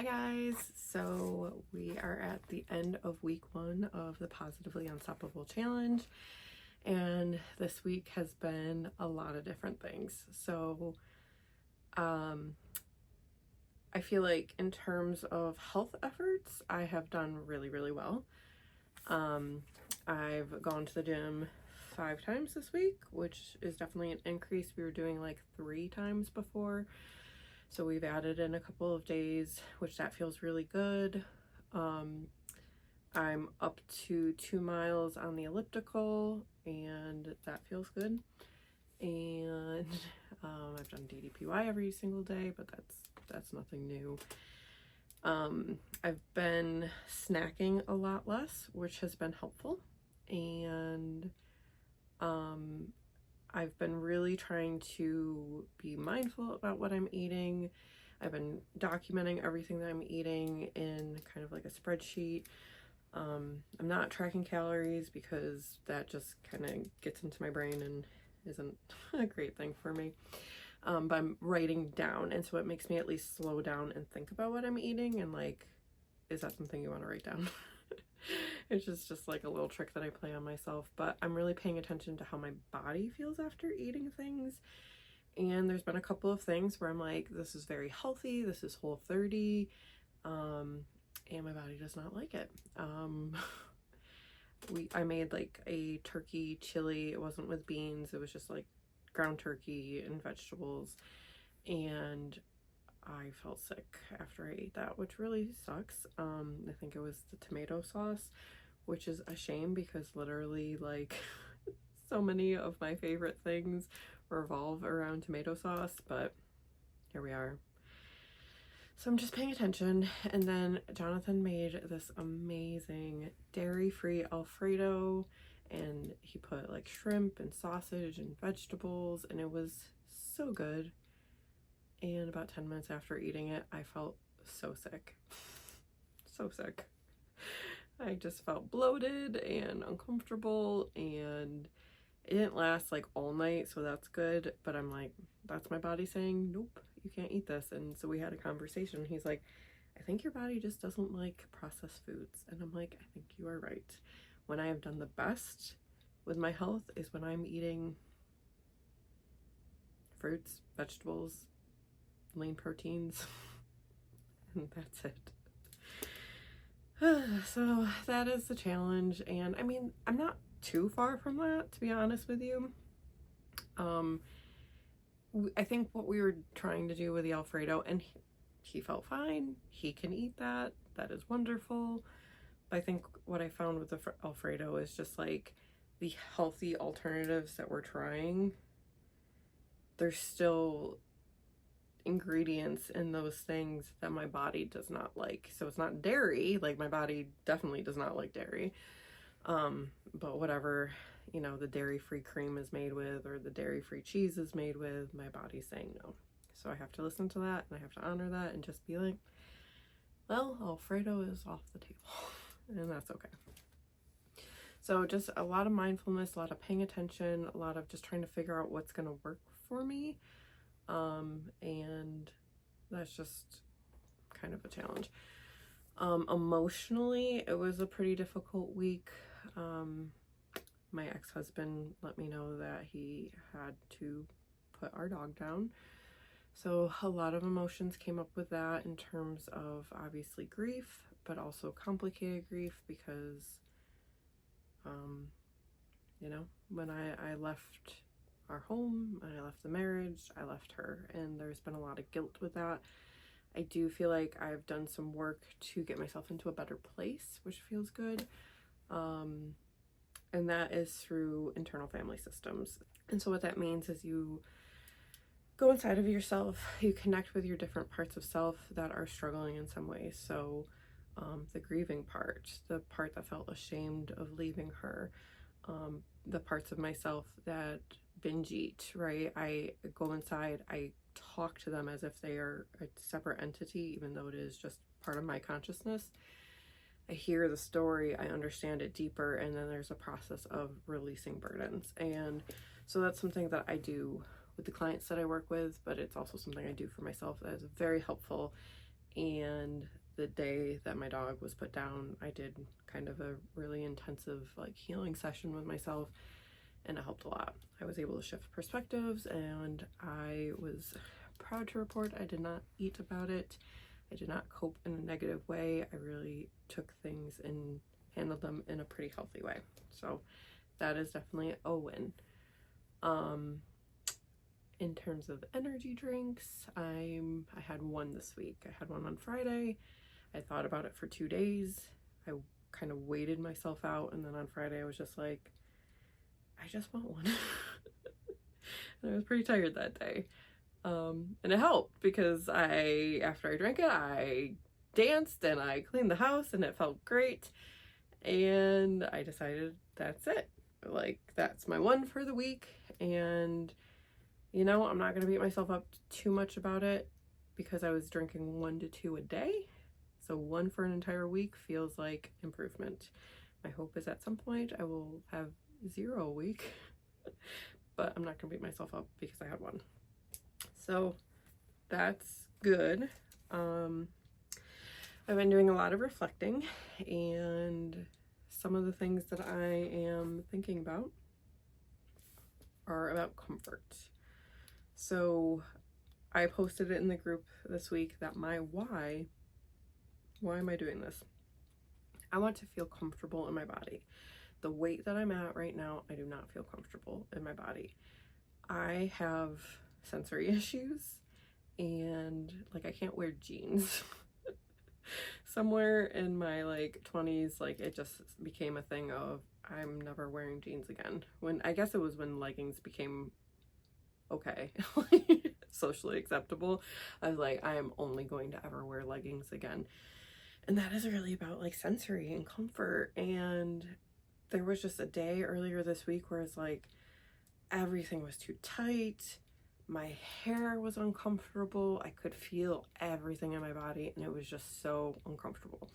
guys, so we are at the end of week 1 of the Positively Unstoppable Challenge, and this week has been a lot of different things. So I feel like in terms of health efforts, I have done really well. I've gone to the gym 5 times this week, which is definitely an increase. We were doing like 3 times before. So we've added in a couple of days, which that feels really good. I'm up to 2 miles on the elliptical, and that feels good. And I've done DDPY every single day, but that's nothing new. I've been snacking a lot less, which has been helpful. And I've been really trying to be mindful about what I'm eating. I've been documenting everything that I'm eating in kind of like a spreadsheet. I'm not tracking calories because that just kind of gets into my brain and isn't a great thing for me. But I'm writing down, and so it makes me at least slow down and think about what I'm eating and like, is that something you want to write down? It's just like a little trick that I play on myself, but I'm really paying attention to how my body feels after eating things. And there's been a couple of things where I'm like, this is very healthy, this is Whole30, and my body does not like it. I made like a turkey chili. It wasn't with beans, it was just like ground turkey and vegetables, and I felt sick after I ate that, which really sucks. I think it was the tomato sauce, which is a shame because literally like so many of my favorite things revolve around tomato sauce, but here we are. So I'm just paying attention. And then Jonathan made this amazing dairy-free Alfredo, and he put like shrimp and sausage and vegetables, and it was so good. And about 10 minutes after eating it, I felt so sick. So sick. I just felt bloated and uncomfortable, and it didn't last like all night, so that's good. But I'm like, that's my body saying, nope, you can't eat this. And so we had a conversation. He's like, I think your body just doesn't like processed foods. And I'm like, I think you are right. When I have done the best with my health is when I'm eating fruits, vegetables, lean proteins, and that's it. So that is the challenge, and I mean, I'm not too far from that, to be honest with you. I think what we were trying to do with the Alfredo, and he felt fine, he can eat that, that is wonderful. But I think what I found with the Alfredo is just like the healthy alternatives that we're trying, there's still ingredients in those things that my body does not like. So it's not dairy, like my body definitely does not like dairy, but whatever, you know, the dairy-free cream is made with, or the dairy-free cheese is made with, my body's saying no. So I have to listen to that, and I have to honor that, and just be like, well, Alfredo is off the table, and that's okay. So just a lot of mindfulness, a lot of paying attention, a lot of just trying to figure out what's going to work for me. And that's just kind of a challenge. Emotionally, it was a pretty difficult week. My ex-husband let me know that he had to put our dog down. So a lot of emotions came up with that, in terms of obviously grief, but also complicated grief because, you know, when I left our home, and I left the marriage, I left her, and there's been a lot of guilt with that. I do feel like I've done some work to get myself into a better place, which feels good. And that is through internal family systems. And so what that means is you go inside of yourself, you connect with your different parts of self that are struggling in some ways. So the grieving part, the part that felt ashamed of leaving her, the parts of myself that binge eat, right? I go inside, I talk to them as if they are a separate entity, even though it is just part of my consciousness. I hear the story, I understand it deeper, and then there's a process of releasing burdens. And so that's something that I do with the clients that I work with, but it's also something I do for myself that is very helpful And the day that my dog was put down, I did kind of a really intensive like healing session with myself, and it helped a lot. I was able to shift perspectives, and I was proud to report I did not eat about it. I did not cope in a negative way. I really took things and handled them in a pretty healthy way. So that is definitely a win. In terms of energy drinks, I had one this week. I had one on Friday. I thought about it for 2 days. I kind of waited myself out, and then on Friday I was just like, I just want one. And I was pretty tired that day. And it helped because after I drank it, I danced and I cleaned the house, and it felt great. And I decided that's it. Like, that's my one for the week. And you know, I'm not going to beat myself up too much about it because I was drinking 1 to 2 a day. So one for an entire week feels like improvement. My hope is at some point I will have 0 a week, but I'm not going to beat myself up because I had one. So that's good. I've been doing a lot of reflecting, and some of the things that I am thinking about are about comfort. So I posted it in the group this week that my why am I doing this? I want to feel comfortable in my body. The weight that I'm at right now, I do not feel comfortable in my body. I have sensory issues, and like I can't wear jeans. Somewhere in my like 20s, like it just became a thing of I'm never wearing jeans again. When I guess it was when leggings became okay, socially acceptable. I was like, I am only going to ever wear leggings again. And that is really about like sensory and comfort. And there was just a day earlier this week where it's like everything was too tight. My hair was uncomfortable. I could feel everything in my body, and it was just so uncomfortable.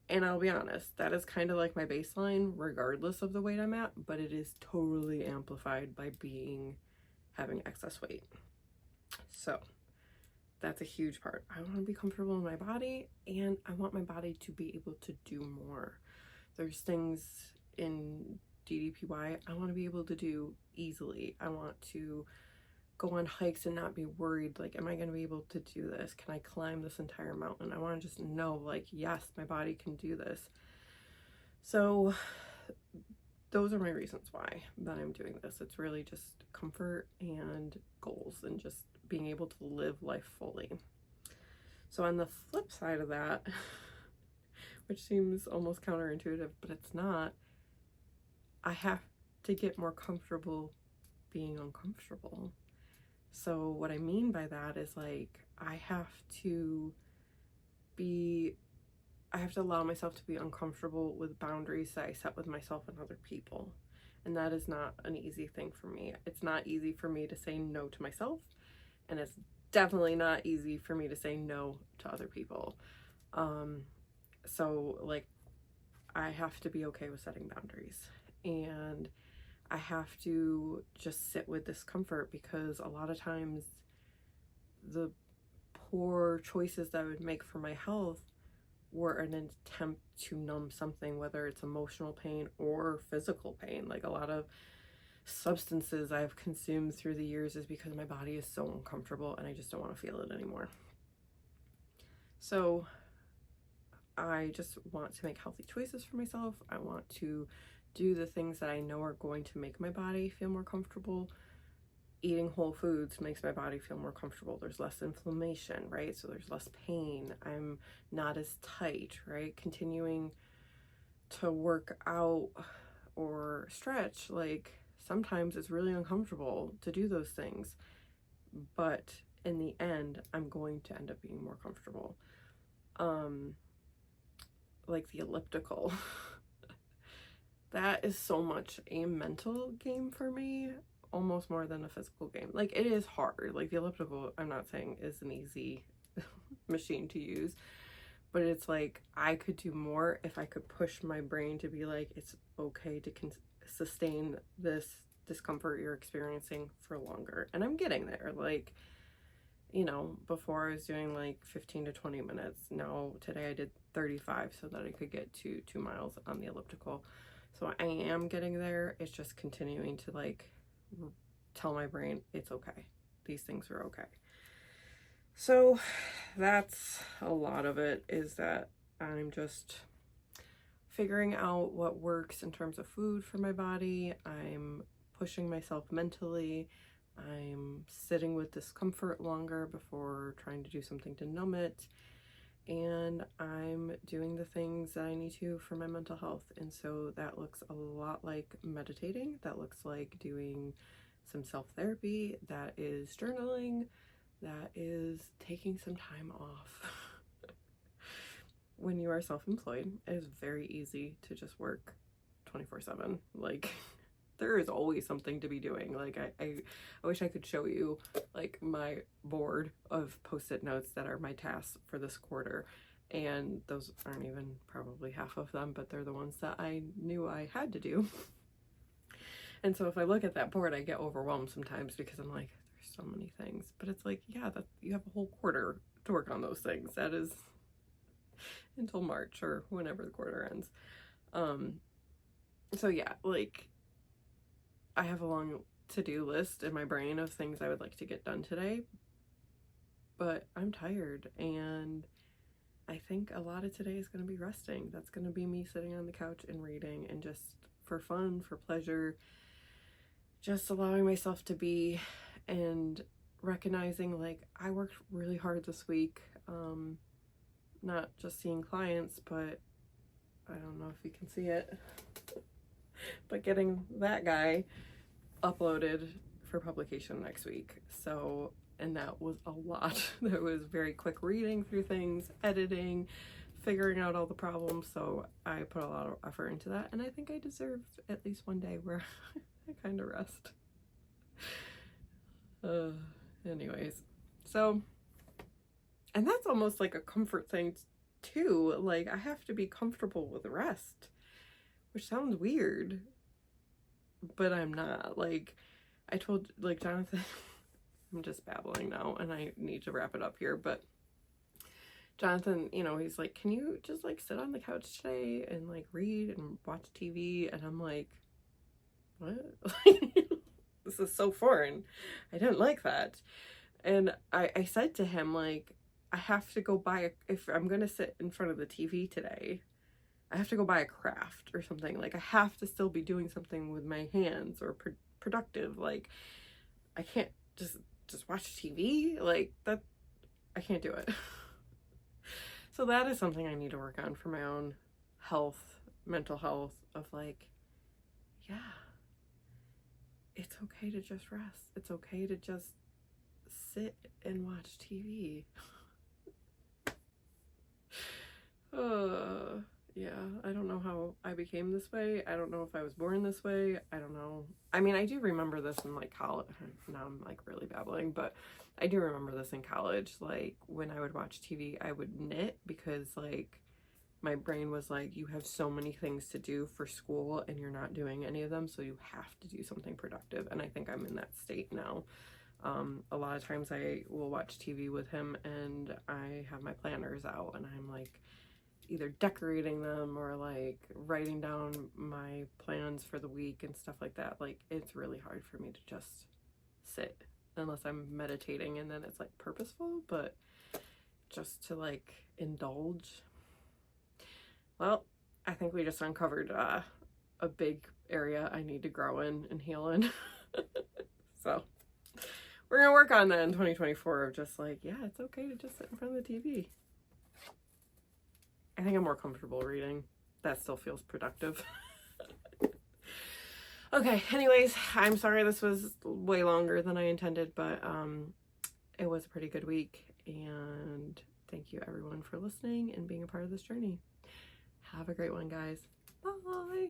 And I'll be honest, that is kind of like my baseline regardless of the weight I'm at, but it is totally amplified by having excess weight. So that's a huge part. I want to be comfortable in my body, and I want my body to be able to do more. There's things in DDPY I want to be able to do easily. I want to go on hikes and not be worried, like, am I going to be able to do this? Can I climb this entire mountain? I want to just know, like, yes, my body can do this. So those are my reasons why that I'm doing this. It's really just comfort and goals and just being able to live life fully. So on the flip side of that, which seems almost counterintuitive, but it's not, I have to get more comfortable being uncomfortable. So what I mean by that is like I have to allow myself to be uncomfortable with boundaries that I set with myself and other people. And that is not an easy thing for me. It's not easy for me to say no to myself, and it's definitely not easy for me to say no to other people. So like I have to be okay with setting boundaries, and I have to just sit with discomfort, because a lot of times the poor choices that I would make for my health were an attempt to numb something, whether it's emotional pain or physical pain. Like a lot of substances I've consumed through the years is because my body is so uncomfortable and I just don't want to feel it anymore. So I just want to make healthy choices for myself. I want to do the things that I know are going to make my body feel more comfortable. Eating whole foods makes my body feel more comfortable. There's less inflammation, right? So there's less pain. I'm not as tight, right? Continuing to work out or stretch, like sometimes it's really uncomfortable to do those things, but in the end, I'm going to end up being more comfortable. Like the elliptical. That is so much a mental game for me, almost more than a physical game. Like it is hard. Like the elliptical, I'm not saying is an easy machine to use, but it's like I could do more if I could push my brain to be like, it's okay to sustain this discomfort you're experiencing for longer. And I'm getting there. Like You know, before I was doing like 15 to 20 minutes. Now, today I did 35 so that I could get to 2 miles on the elliptical. So I am getting there. It's just continuing to like tell my brain it's okay. These things are okay. So that's a lot of it, is that I'm just figuring out what works in terms of food for my body. I'm pushing myself mentally. I'm sitting with discomfort longer before trying to do something to numb it. And I'm doing the things that I need to for my mental health. And so that looks a lot like meditating. That looks like doing some self-therapy. That is journaling. That is taking some time off. When you are self-employed, it is very easy to just work 24/7. Like, there is always something to be doing. Like, I wish I could show you like my board of post-it notes that are my tasks for this quarter, and those aren't even probably half of them, but they're the ones that I knew I had to do. And so if I look at that board, I get overwhelmed sometimes because I'm like, there's so many things. But it's like, yeah, that you have a whole quarter to work on those things. That is until March or whenever the quarter ends. So yeah, like, I have a long to-do list in my brain of things I would like to get done today, but I'm tired, and I think a lot of today is going to be resting. That's going to be me sitting on the couch and reading, and just for fun, for pleasure, just allowing myself to be, and recognizing like I worked really hard this week, not just seeing clients, but I don't know if you can see it, but getting that guy uploaded for publication next week. So, and that was a lot. That was very quick reading through things, editing, figuring out all the problems. So I put a lot of effort into that, and I think I deserve at least one day where I kind of rest. Anyways, so, and that's almost like a comfort thing too. Like, I have to be comfortable with rest, which sounds weird, but I'm not. Like, I told like Jonathan, I'm just babbling now and I need to wrap it up here, but Jonathan, you know, he's like, can you just like sit on the couch today and like read and watch TV? And I'm like, what? This is so foreign. I didn't like that. And I said to him, like, I have to go buy if I'm gonna sit in front of the TV today, I have to go buy a craft or something. Like, I have to still be doing something with my hands or productive. Like, I can't just watch TV. Like, that, I can't do it. So that is something I need to work on for my own health, mental health, of like, yeah, it's okay to just rest. It's okay to just sit and watch TV. Yeah, I don't know how I became this way. I don't know if I was born this way. I don't know. I mean, I do remember this in like college. Now I'm like really babbling, but I do remember this in college. Like, when I would watch TV, I would knit because like my brain was like, you have so many things to do for school and you're not doing any of them, so you have to do something productive. And I think I'm in that state now. A lot of times I will watch TV with him and I have my planners out and I'm like either decorating them or like writing down my plans for the week and stuff like that. Like, it's really hard for me to just sit unless I'm meditating, and then it's like purposeful, but just to like indulge. Well, I think we just uncovered a big area I need to grow in and heal in. So we're gonna work on that in 2024 of just like, yeah, it's okay to just sit in front of the TV. I think I'm more comfortable reading. That still feels productive. Okay, anyways, I'm sorry this was way longer than I intended, but it was a pretty good week, and thank you everyone for listening and being a part of this journey. Have a great one, guys. Bye.